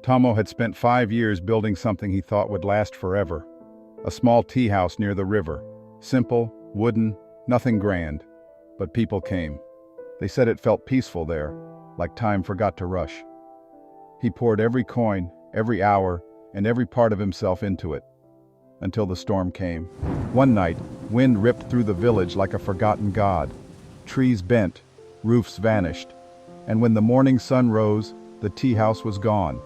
Tomo had spent 5 years building something he thought would last forever. A small tea house near the river. Simple, wooden, nothing grand. But people came. They said it felt peaceful there, like time forgot to rush. He poured every coin, every hour, and every part of himself into it. Until the storm came. One night, wind ripped through the village like a forgotten god. Trees bent, roofs vanished. And when the morning sun rose, the tea house was gone.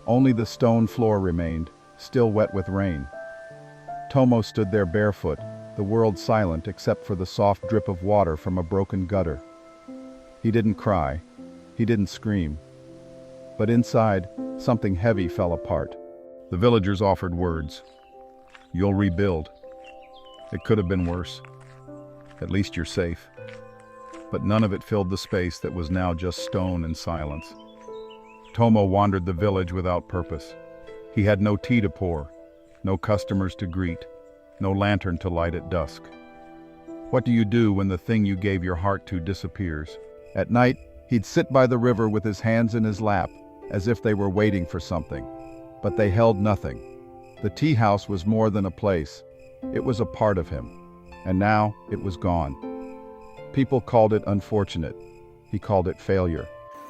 Only the stone floor remained, still wet with rain. Tomo stood there barefoot, the world silent except for the soft drip of water from a broken gutter. He didn't cry. He didn't scream. But inside, something heavy fell apart. The villagers offered words. "You'll rebuild. It could have been worse. At least you're safe." But none of it filled the space that was now just stone and silence. Tomo wandered the village without purpose. He had no tea to pour, no customers to greet, no lantern to light at dusk. What do you do when the thing you gave your heart to disappears? At night, he'd sit by the river with his hands in his lap, as if they were waiting for something. But they held nothing. The tea house was more than a place. It was a part of him. And now it was gone. People called it unfortunate. He called it failure.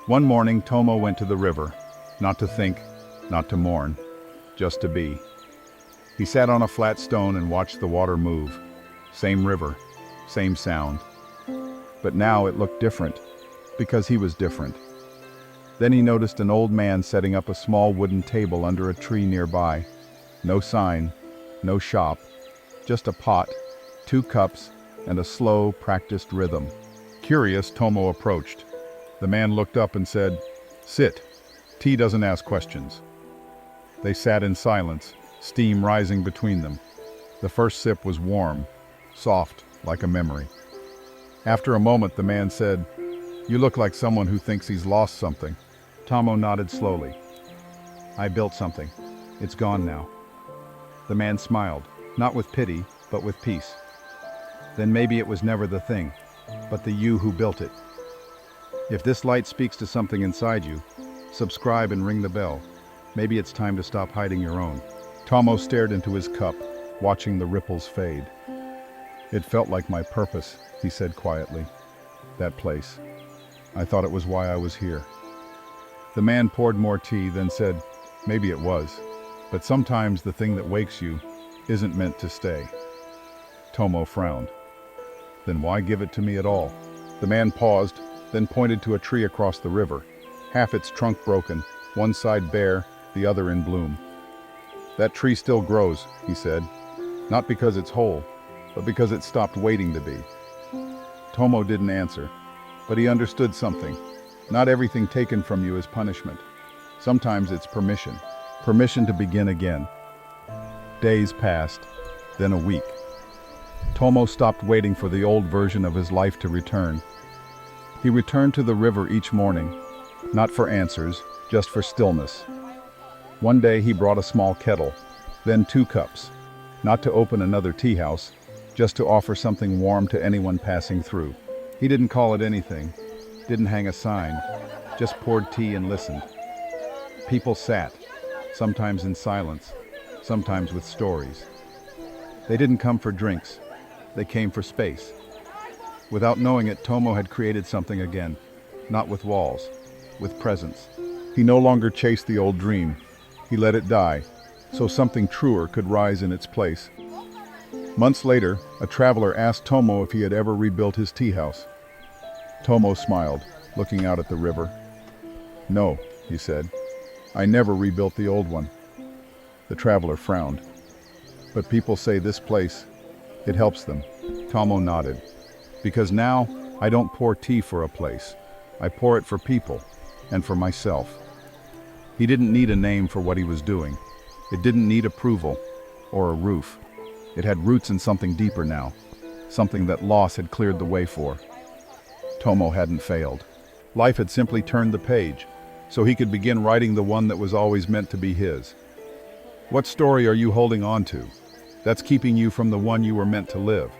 One morning, Tomo went to the river, not to think, not to mourn, just to be. He sat on a flat stone and watched the water move. Same river, same sound. But now it looked different, because he was different. Then he noticed an old man setting up a small wooden table under a tree nearby. No sign, no shop, just a pot, 2 cups, and a slow, practiced rhythm. Curious, Tomo approached. The man looked up and said, "Sit. Tea doesn't ask questions." They sat in silence, steam rising between them. The first sip was warm, soft, like a memory. After a moment, the man said, "You look like someone who thinks he's lost something." Tomo nodded slowly. "I built something. It's gone now." The man smiled, not with pity, but with peace. "Then maybe it was never the thing, but the you who built it. If this light speaks to something inside you, subscribe and ring the bell. Maybe it's time to stop hiding your own." Tomo stared into his cup, watching the ripples fade. "It felt like my purpose," he said quietly. "That place. I thought it was why I was here." The man poured more tea, then said, "Maybe it was, but sometimes the thing that wakes you isn't meant to stay." Tomo frowned. "Then why give it to me at all?" The man paused, then pointed to a tree across the river, half its trunk broken, one side bare, the other in bloom. "That tree still grows," he said, "not because it's whole, but because it stopped waiting to be." Tomo didn't answer, but he understood something. Not everything taken from you is punishment. Sometimes it's permission. Permission to begin again. Days passed, then a week. Tomo stopped waiting for the old version of his life to return. He returned to the river each morning, not for answers, just for stillness. One day he brought a small kettle, then 2 cups, not to open another tea house, just to offer something warm to anyone passing through. He didn't call it anything, didn't hang a sign, just poured tea and listened. People sat, sometimes in silence, sometimes with stories. They didn't come for drinks, they came for space. Without knowing it, Tomo had created something again, not with walls, with presence. He no longer chased the old dream. He let it die, so something truer could rise in its place. Months later, a traveler asked Tomo if he had ever rebuilt his tea house. Tomo smiled, looking out at the river. "No," he said, "I never rebuilt the old one." The traveler frowned. "But people say this place, it helps them." Tomo nodded. "Because now, I don't pour tea for a place. I pour it for people, and for myself." He didn't need a name for what he was doing. It didn't need approval, or a roof. It had roots in something deeper now, something that loss had cleared the way for. Tomo hadn't failed. Life had simply turned the page, so he could begin writing the one that was always meant to be his. What story are you holding on to that's keeping you from the one you were meant to live?